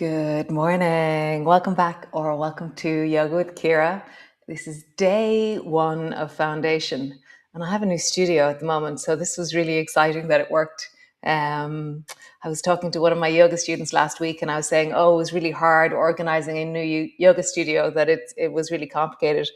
Good morning. Welcome back or welcome to Yoga with Ciara. This is day one of foundation. And I have a new studio at the moment, so this was really exciting that it worked. I was talking to one of my yoga students last week and I was saying, oh, it was really hard organizing a new yoga studio, that it was really complicated.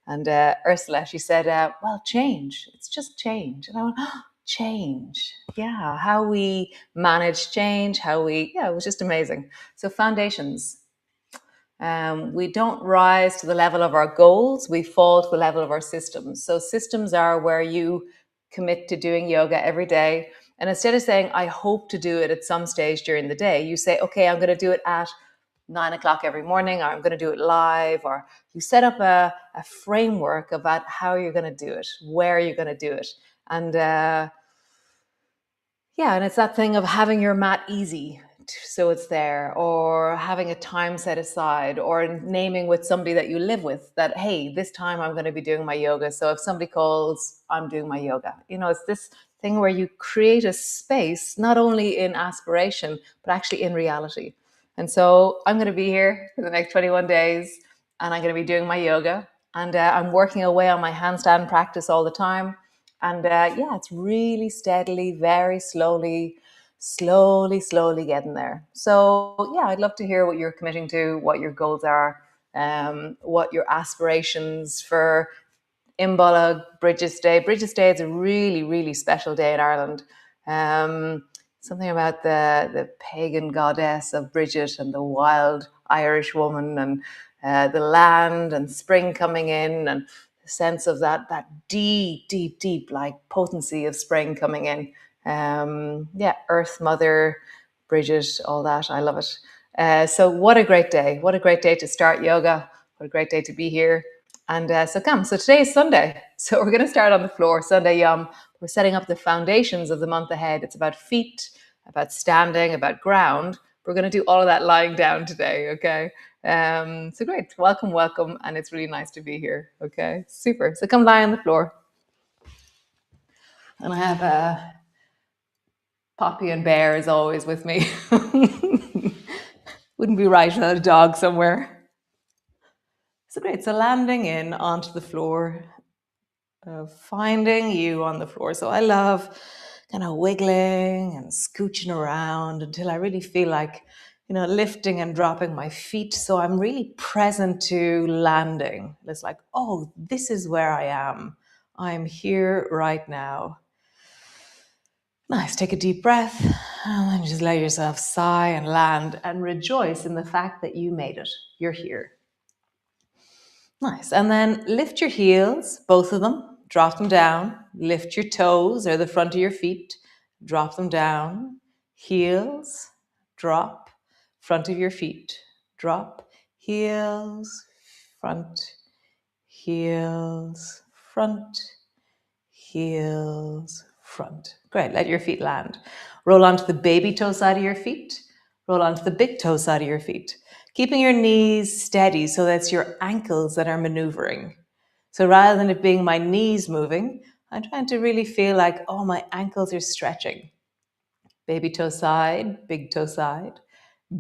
And Ursula, she said, well, change. It's just change. And I went, oh, change. Yeah, how we manage change, it was just amazing. So foundations. We don't rise to the level of our goals, we fall to the level of our systems. So systems are where you commit to doing yoga every day. And instead of saying, I hope to do it at some stage during the day, you say, okay, I'm going to do it at 9 o'clock every morning, or I'm going to do it live, or you set up a framework about how you're going to do it, where you're going to do it. And and it's that thing of having your mat easy so it's there, or having a time set aside, or naming with somebody that you live with that, hey, this time I'm going to be doing my yoga. So if somebody calls, I'm doing my yoga. It's this thing where you create a space, not only in aspiration, but actually in reality. And so I'm going to be here for the next 21 days and I'm going to be doing my yoga. And I'm working away on my handstand practice all the time. And it's really steadily, very slowly getting there. So I'd love to hear what you're committing to, what your goals are, what your aspirations for Imbolc, Bridget's Day. Bridget's Day is a really, really special day in Ireland. Something about the pagan goddess of Bridget and the wild Irish woman and the land and spring coming in and the sense of that deep like potency of spring coming in. Earth Mother, Bridget, all that. I love it. So what a great day. What a great day to start yoga. What a great day to be here. And so today is Sunday. So we're going to start on the floor, Sunday Yum. We're setting up the foundations of the month ahead. It's about feet, about standing, about ground. We're going to do all of that lying down today, okay? So great. Welcome. And it's really nice to be here, okay? Super. So come lie on the floor. And I have Poppy and Bear as always with me. Wouldn't be right without a dog somewhere. So great. So landing in onto the floor, finding you on the floor. So I love kind of wiggling and scooching around until I really feel like, lifting and dropping my feet. So I'm really present to landing. It's like, oh, this is where I am. I'm here right now. Nice. Take a deep breath and then just let yourself sigh and land and rejoice in the fact that you made it. You're here. Nice. And then lift your heels, both of them, drop them down. Lift your toes or the front of your feet, drop them down. Heels, drop, front of your feet, drop, heels, front, heels, front, heels, front. Great. Let your feet land. Roll onto the baby toe side of your feet. Roll onto the big toe side of your feet. Keeping your knees steady so that's your ankles that are maneuvering. So rather than it being my knees moving, I'm trying to really feel like, oh, my ankles are stretching. Baby toe side, big toe side,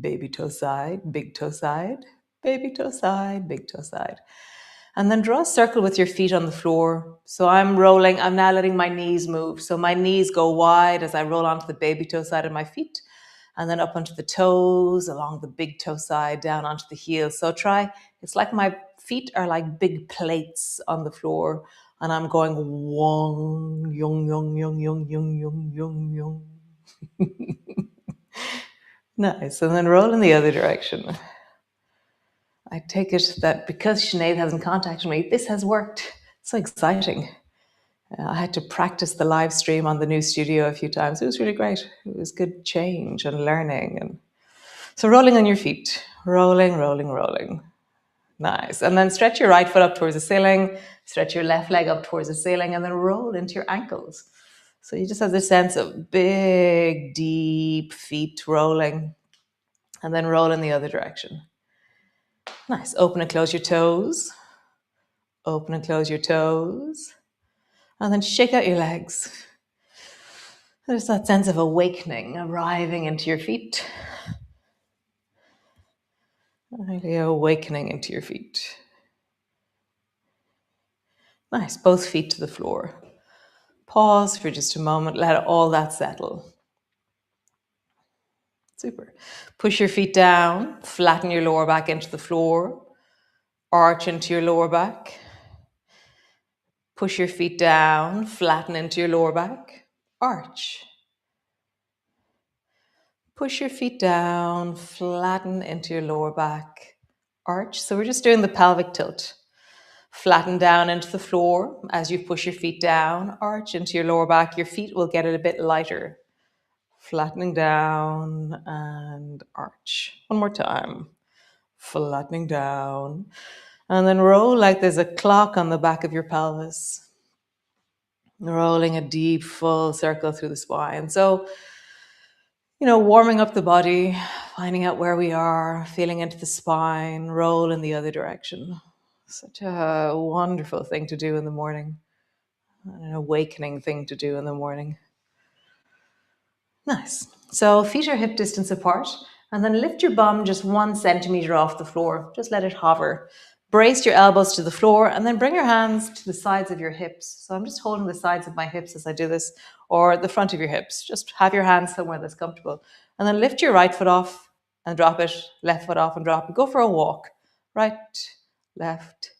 baby toe side, big toe side, baby toe side, big toe side. And then draw a circle with your feet on the floor. So I'm rolling, I'm now letting my knees move. So my knees go wide as I roll onto the baby toe side of my feet, and then up onto the toes, along the big toe side, down onto the heels. So it's like my feet are like big plates on the floor, and I'm going wong, yung, yung, yung, yung, yung, yung, yung, yung. Nice. And then roll in the other direction. I take it that because Sinead hasn't contacted me, this has worked. So exciting. I had to practice the live stream on the new studio a few times. It was really great. It was good change and learning. And so rolling on your feet. Rolling, rolling, rolling. Nice. And then stretch your right foot up towards the ceiling. Stretch your left leg up towards the ceiling and then roll into your ankles. So you just have this sense of big, deep feet rolling and then roll in the other direction. Nice. Open and close your toes. Open and close your toes. And then shake out your legs. There's that sense of awakening arriving into your feet. Really awakening into your feet. Nice, both feet to the floor. Pause for just a moment, let all that settle. Super. Push your feet down, flatten your lower back into the floor, arch into your lower back. Push your feet down, flatten into your lower back, arch. Push your feet down, flatten into your lower back, arch. So we're just doing the pelvic tilt. Flatten down into the floor as you push your feet down, arch into your lower back. Your feet will get it a bit lighter. Flattening down and arch. One more time. Flattening down. And then roll like there's a clock on the back of your pelvis. Rolling a deep, full circle through the spine. So, warming up the body, finding out where we are, feeling into the spine, roll in the other direction. Such a wonderful thing to do in the morning. An awakening thing to do in the morning. Nice. So feet are hip distance apart, and then lift your bum just 1 centimeter off the floor. Just let it hover. Brace your elbows to the floor, and then bring your hands to the sides of your hips. So I'm just holding the sides of my hips as I do this, or the front of your hips. Just have your hands somewhere that's comfortable. And then lift your right foot off and drop it. Left foot off and drop it. Go for a walk. Right, left,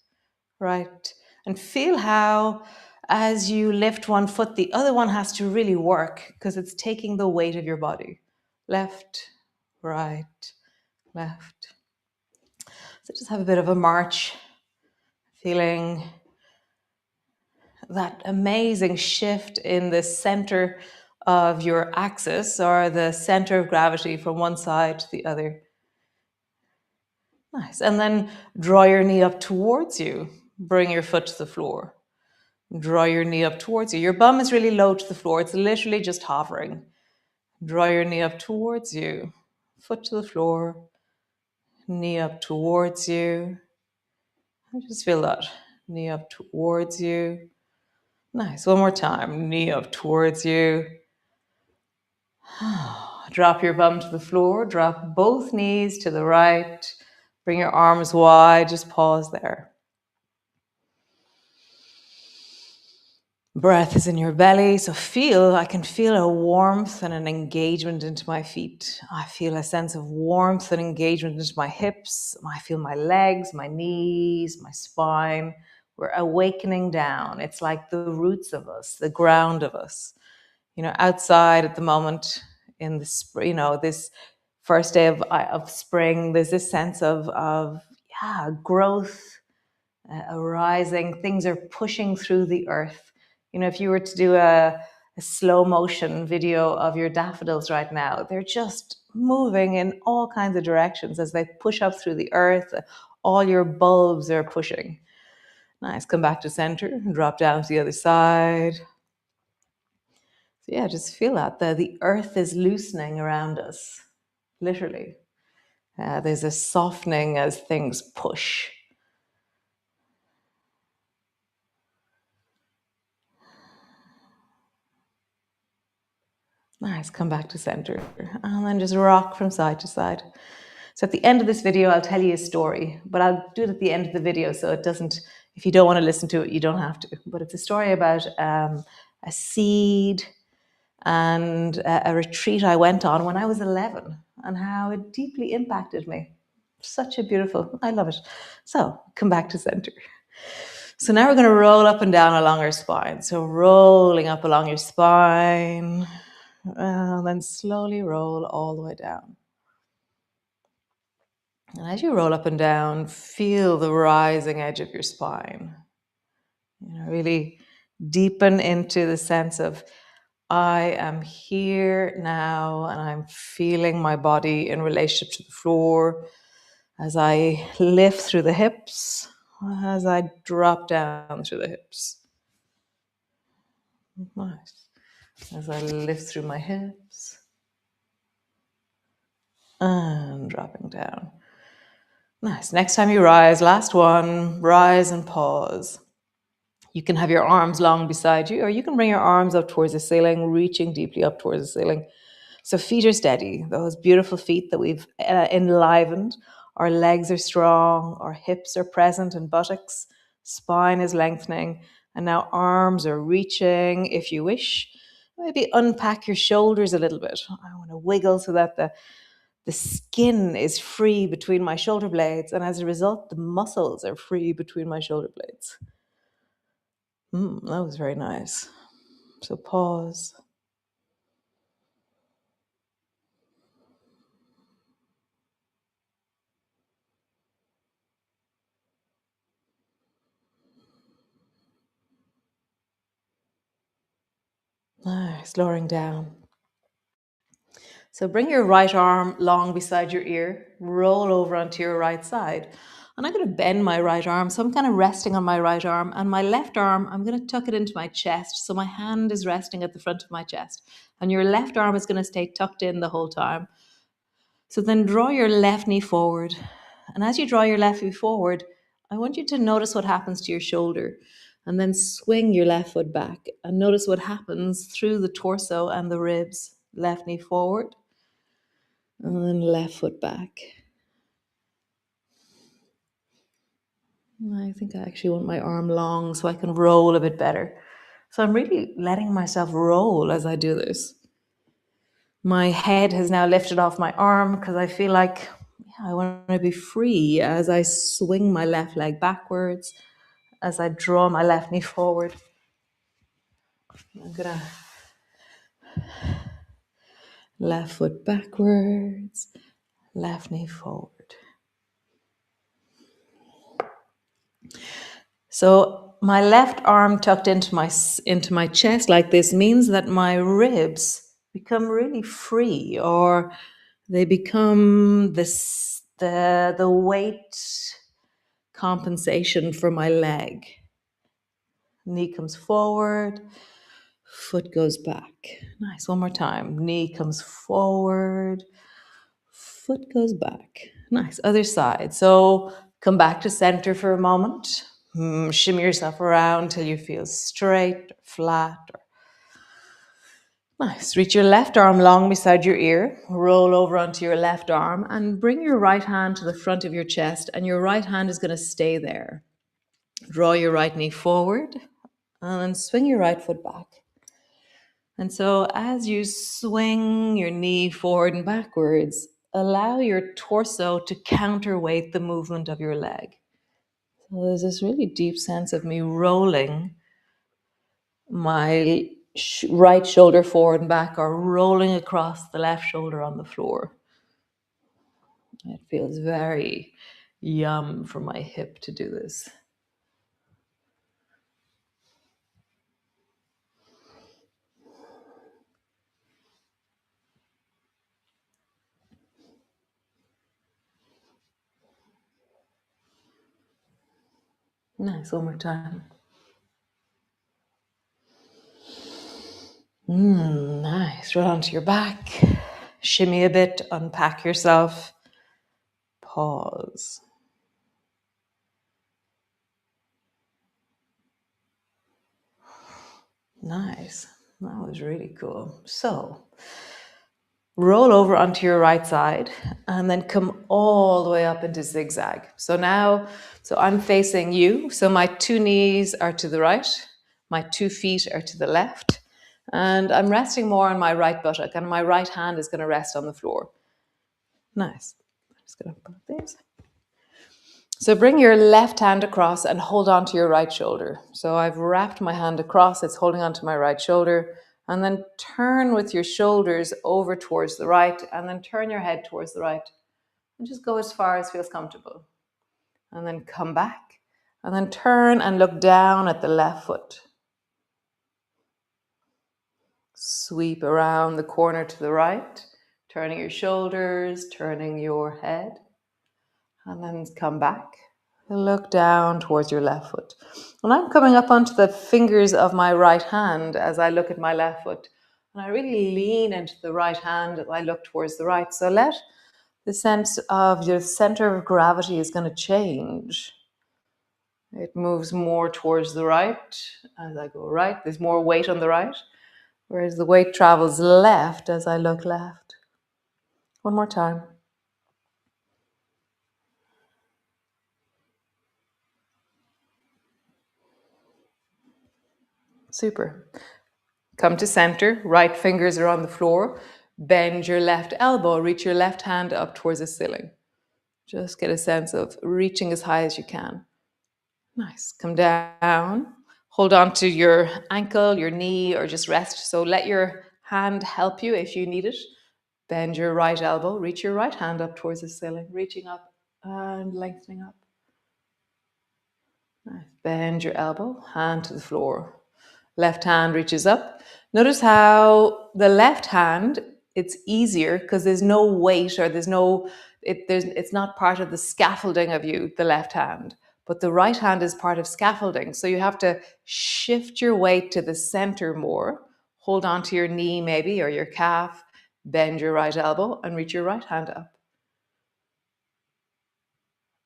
right. And feel how, as you lift one foot, the other one has to really work because it's taking the weight of your body. Left, right, left. So just have a bit of a march, feeling that amazing shift in the center of your axis or the center of gravity from one side to the other. Nice. And then draw your knee up towards you. Bring your foot to the floor. Draw your knee up towards you. Your bum is really low to the floor. It's literally just hovering. Draw your knee up towards you. Foot to the floor. Knee up towards you. Just feel that. Knee up towards you. Nice. One more time. Knee up towards you. Drop your bum to the floor. Drop both knees to the right. Bring your arms wide. Just pause there. Breath is in your belly, so I can feel a warmth and an engagement into my feet. I feel a sense of warmth and engagement into my hips. I feel my legs, my knees, my spine. We're awakening down. It's like the roots of us, the ground of us. Outside at the moment in the spring, this first day of spring, there's this sense of growth arising. Things are pushing through the earth. If you were to do a slow motion video of your daffodils right now, they're just moving in all kinds of directions as they push up through the earth. All your bulbs are pushing. Nice. Come back to center and drop down to the other side. So yeah, just feel that. The earth is loosening around us, literally. There's a softening as things push. Nice, come back to center. And then just rock from side to side. So at the end of this video, I'll tell you a story, but I'll do it at the end of the video so it doesn't, if you don't want to listen to it, you don't have to. But it's a story about a seed and a retreat I went on when I was 11 and how it deeply impacted me. Such a beautiful, I love it. So come back to center. So now we're going to roll up and down along our spine. So rolling up along your spine. And then slowly roll all the way down. And as you roll up and down, feel the rising edge of your spine. Really deepen into the sense of, I am here now and I'm feeling my body in relationship to the floor as I lift through the hips, as I drop down through the hips. Nice. As I lift through my hips and dropping down. Nice. Next time you rise, last one, rise and pause. You can have your arms long beside you, or you can bring your arms up towards the ceiling, reaching deeply up towards the ceiling. So feet are steady. Those beautiful feet that we've enlivened Our legs are strong, our hips are present and buttocks, spine is lengthening, and now arms are reaching if you wish. Maybe unpack your shoulders a little bit. I want to wiggle so that the skin is free between my shoulder blades, and as a result, the muscles are free between my shoulder blades. That was very nice. So pause. Nice, lowering down. So bring your right arm long beside your ear, roll over onto your right side. And I'm going to bend my right arm. So I'm kind of resting on my right arm. And my left arm, I'm going to tuck it into my chest. So my hand is resting at the front of my chest. And your left arm is going to stay tucked in the whole time. So then draw your left knee forward. And as you draw your left knee forward, I want you to notice what happens to your shoulder. And then swing your left foot back. And notice what happens through the torso and the ribs. Left knee forward. And then left foot back. I think I actually want my arm long so I can roll a bit better. So I'm really letting myself roll as I do this. My head has now lifted off my arm because I feel like I want to be free as I swing my left leg backwards, as I draw my left knee forward. I'm going to left foot backwards, left knee forward. So my left arm tucked into my chest like this means that my ribs become really free, or they become the weight compensation for my leg. Knee comes forward, foot goes back. Nice, one more time. Knee comes forward, foot goes back. Nice, other side. So come back to center for a moment. Shimmy yourself around till you feel straight, flat. Nice. Reach your left arm long beside your ear. Roll over onto your left arm and bring your right hand to the front of your chest, and your right hand is going to stay there. Draw your right knee forward and swing your right foot back. And so as you swing your knee forward and backwards, allow your torso to counterweight the movement of your leg. So there's this really deep sense of me rolling my right shoulder forward and back, or rolling across the left shoulder on the floor. It feels very yum for my hip to do this. Nice, one more time. Nice. Roll onto your back. Shimmy a bit, unpack yourself. Pause. Nice. That was really cool. So, roll over onto your right side and then come all the way up into zigzag. So I'm facing you. So my two knees are to the right. My 2 feet are to the left. And I'm resting more on my right buttock, and my right hand is going to rest on the floor. Nice. I'm just going to put these. So bring your left hand across and hold on to your right shoulder. So I've wrapped my hand across, it's holding onto my right shoulder, and then turn with your shoulders over towards the right, and then turn your head towards the right. And just go as far as feels comfortable. And then come back, and then turn and look down at the left foot. Sweep around the corner to the right, turning your shoulders, turning your head, and then come back. Look down towards your left foot. And I'm coming up onto the fingers of my right hand as I look at my left foot. And I really lean into the right hand as I look towards the right. So let the sense of your center of gravity is going to change. It moves more towards the right as I go right. There's more weight on the right, whereas the weight travels left as I look left. One more time. Super. Come to center, right fingers are on the floor. Bend your left elbow, reach your left hand up towards the ceiling. Just get a sense of reaching as high as you can. Nice. Come down. Hold on to your ankle, your knee, or just rest. So let your hand help you if you need it. Bend your right elbow, reach your right hand up towards the ceiling, reaching up and lengthening up. Nice. Bend your elbow, hand to the floor. Left hand reaches up. Notice how the left hand, it's easier because there's no weight or it's not part of the scaffolding of you, the left hand. But the right hand is part of scaffolding. So you have to shift your weight to the center more. Hold on to your knee maybe or your calf. Bend your right elbow and reach your right hand up.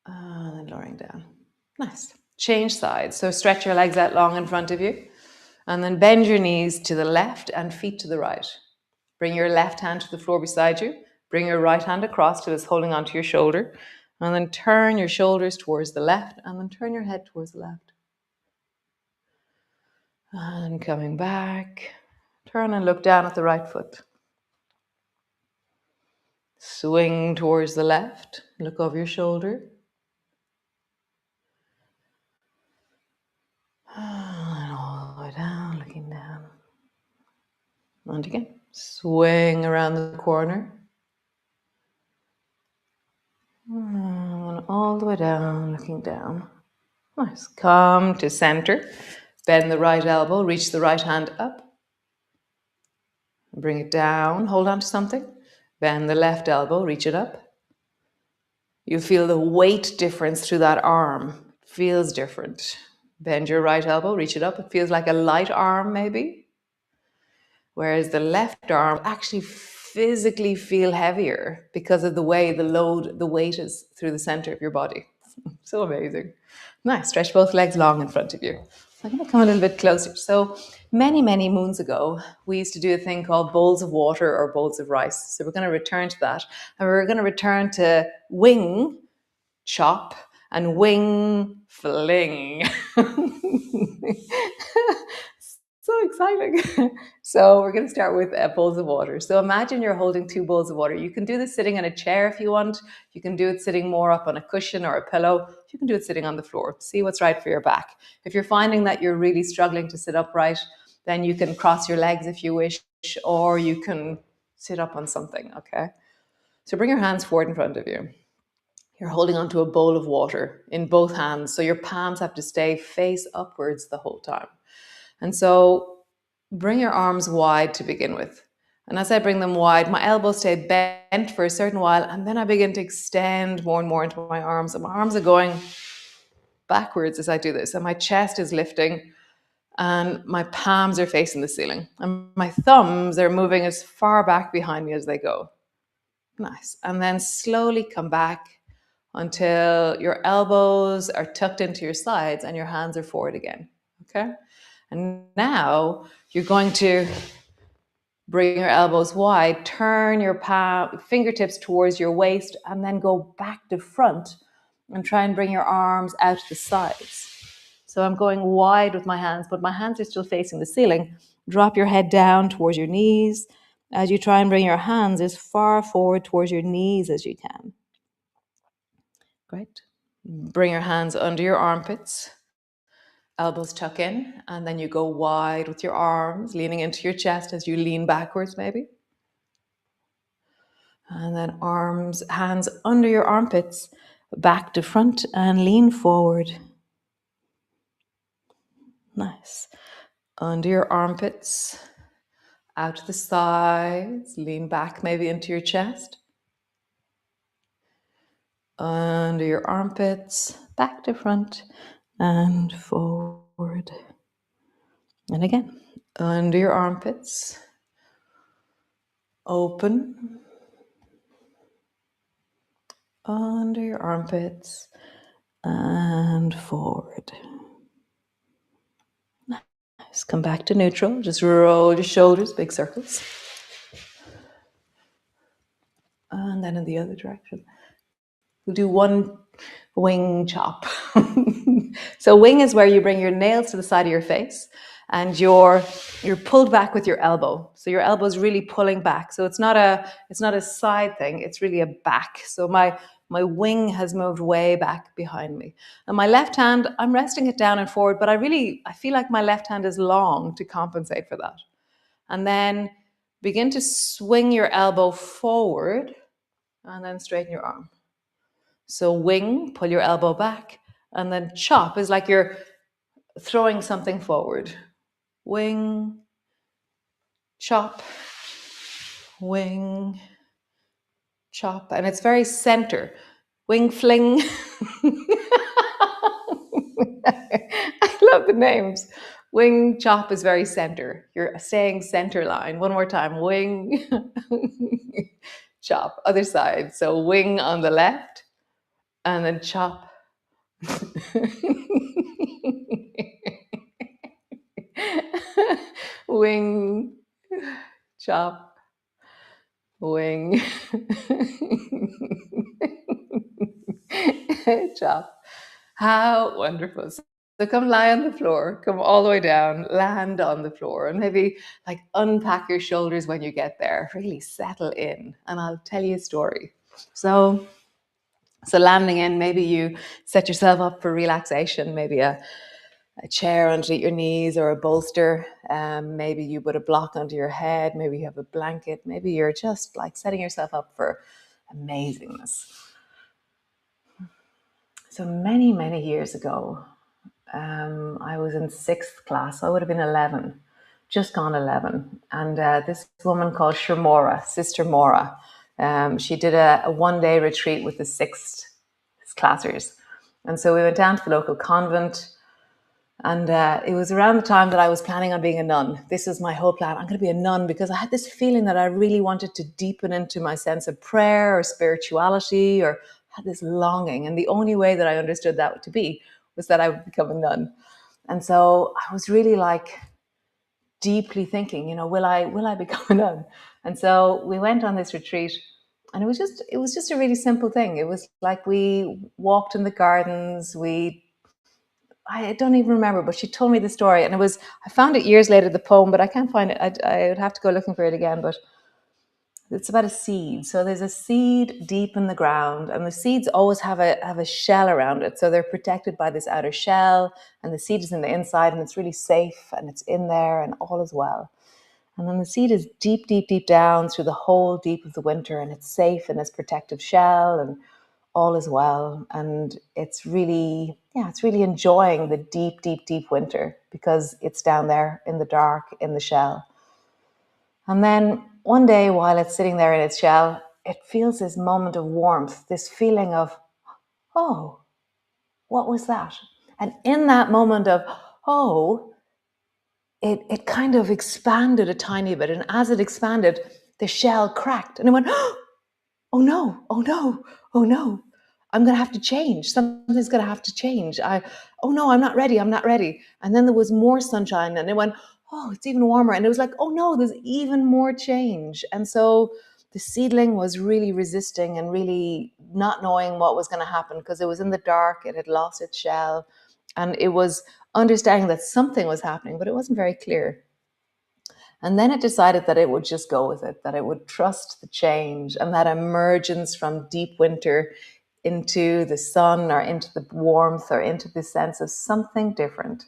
And then lowering down. Nice. Change sides. So stretch your legs out long in front of you. And then bend your knees to the left and feet to the right. Bring your left hand to the floor beside you. Bring your right hand across till it's holding onto your shoulder. And then turn your shoulders towards the left and then turn your head towards the left. And coming back, turn and look down at the right foot. Swing towards the left. Look over your shoulder. And all the way down, looking down. And again, swing around the corner. And all the way down, looking down. Nice. Come to center. Bend the right elbow, reach the right hand up. Bring it down, hold on to something. Bend the left elbow, reach it up. You feel the weight difference through that arm. It feels different. Bend your right elbow, reach it up. It feels like a light arm maybe. Whereas the left arm actually physically feel heavier because of the way the weight is through the center of your body. So amazing. Nice. Stretch both legs long in front of you. I'm going to come a little bit closer. So many, many moons ago, we used to do a thing called bowls of water or bowls of rice. So we're going to return to that. And we're going to return to wing chop and wing fling. So exciting. So we're going to start with bowls of water. So imagine you're holding 2 bowls of water. You can do this sitting in a chair if you want. You can do it sitting more up on a cushion or a pillow. You can do it sitting on the floor. See what's right for your back. If you're finding that you're really struggling to sit upright, then you can cross your legs if you wish, or you can sit up on something, okay? So bring your hands forward in front of you. You're holding onto a bowl of water in both hands. So your palms have to stay face upwards the whole time. And so bring your arms wide to begin with. And as I bring them wide, my elbows stay bent for a certain while. And then I begin to extend more and more into my arms. And my arms are going backwards as I do this. And my chest is lifting. And my palms are facing the ceiling. And my thumbs are moving as far back behind me as they go. Nice. And then slowly come back until your elbows are tucked into your sides and your hands are forward again. Okay? And now you're going to bring your elbows wide, turn your fingertips towards your waist, and then go back to front and try and bring your arms out to the sides. So I'm going wide with my hands, but my hands are still facing the ceiling. Drop your head down towards your knees as you try and bring your hands as far forward towards your knees as you can. Great. Bring your hands under your armpits. Elbows tuck in, and then you go wide with your arms, leaning into your chest as you lean backwards maybe. And then hands under your armpits, back to front and lean forward. Nice. Under your armpits, out to the sides, lean back maybe into your chest. Under your armpits, back to front and forward. And again, under your armpits, open, under your armpits, and forward. Nice. Come back to neutral. Just roll your shoulders, big circles. And then in the other direction. We'll do one wing chop. So wing is where you bring your nails to the side of your face and you're pulled back with your elbow. So your elbow is really pulling back. So it's not a side thing. It's really a back. So my wing has moved way back behind me. And my left hand, I'm resting it down and forward, but I feel like my left hand is long to compensate for that. And then begin to swing your elbow forward and then straighten your arm. So wing, pull your elbow back, and then chop is like you're throwing something forward. Wing, chop, wing, chop. And it's very center. Wing fling. I love the names. Wing chop is very center. You're staying center line. One more time. Wing chop. Other side. So wing on the left and then chop. Wing chop. Wing chop. How wonderful. So come lie on the floor, come all the way down, land on the floor, and maybe like unpack your shoulders when you get there. Really settle in, and I'll tell you a story. So landing in, maybe you set yourself up for relaxation, maybe a chair underneath your knees or a bolster. Maybe you put a block under your head. Maybe you have a blanket. Maybe you're just like setting yourself up for amazingness. So many, many years ago, I was in sixth class. I would have been 11, just gone 11. And this woman called Shamora, Sister Mora, she did a one-day retreat with the sixth classers. And so we went down to the local convent. And it was around the time that I was planning on being a nun. This is my whole plan. I'm going to be a nun because I had this feeling that I really wanted to deepen into my sense of prayer or spirituality, or had this longing. And the only way that I understood that to be was that I would become a nun. And so I was really like deeply thinking, will I become a nun? And so we went on this retreat, and it was just a really simple thing. It was like we walked in the gardens, I don't even remember, but she told me the story, and I found it years later, the poem, but I can't find it. I would have to go looking for it again, but it's about a seed. So there's a seed deep in the ground, and the seeds always have a shell around it. So they're protected by this outer shell, and the seed is in the inside, and it's really safe, and it's in there, and all is well. And then the seed is deep, deep, deep down through the whole deep of the winter, and it's safe in its protective shell, and all is well. And it's really enjoying the deep, deep, deep winter because it's down there in the dark, in the shell. And then one day while it's sitting there in its shell, it feels this moment of warmth, this feeling of, oh, what was that? And in that moment of, oh, it kind of expanded a tiny bit. And as it expanded, the shell cracked. And it went, oh no, oh no, oh no. I'm going to have to change. Something's going to have to change. Oh no, I'm not ready. I'm not ready. And then there was more sunshine, and it went, oh, it's even warmer. And it was like, oh no, there's even more change. And so the seedling was really resisting and really not knowing what was going to happen because it was in the dark. It had lost its shell, and it was understanding that something was happening, but it wasn't very clear. And then it decided that it would just go with it, that it would trust the change, and that emergence from deep winter into the sun or into the warmth or into the sense of something different.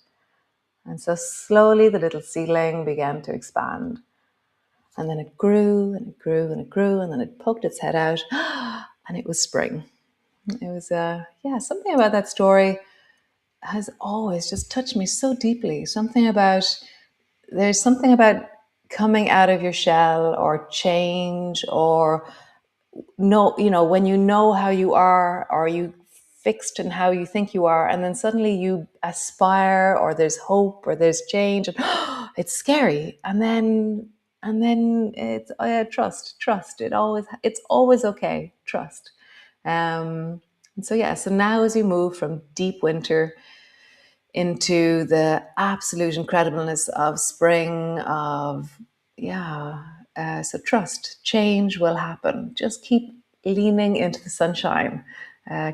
And so slowly the little seedling began to expand. And then it grew and it grew and it grew, and then it poked its head out, and it was spring. It was, something about that story has always just touched me so deeply. There's something about coming out of your shell or change, or when you know how you are, or you fixed in how you think you are, and then suddenly you aspire, or there's hope, or there's change, and it's scary. And then it's trust. It's always okay. Trust. And so now as you move from deep winter into the absolute incredibleness of spring, so trust, change will happen. Just keep leaning into the sunshine.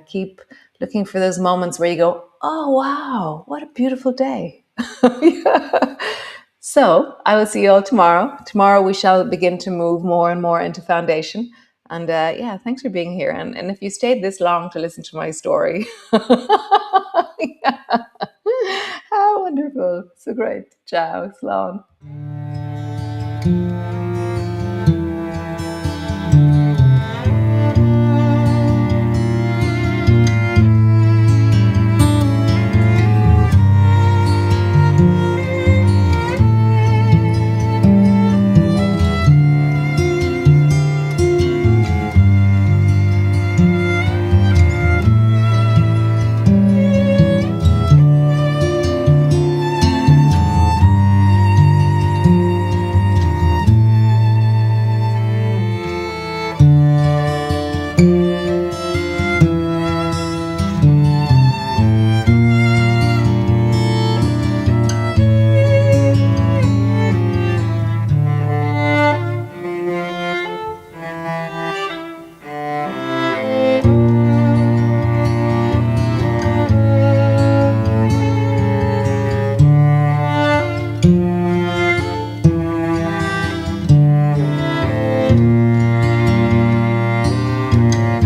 Keep looking for those moments where you go, oh, wow, what a beautiful day. Yeah. So I will see you all tomorrow. Tomorrow we shall begin to move more and more into foundation. And yeah, thanks for being here. And if you stayed this long to listen to my story, yeah. How wonderful. So great. Ciao, Sloan.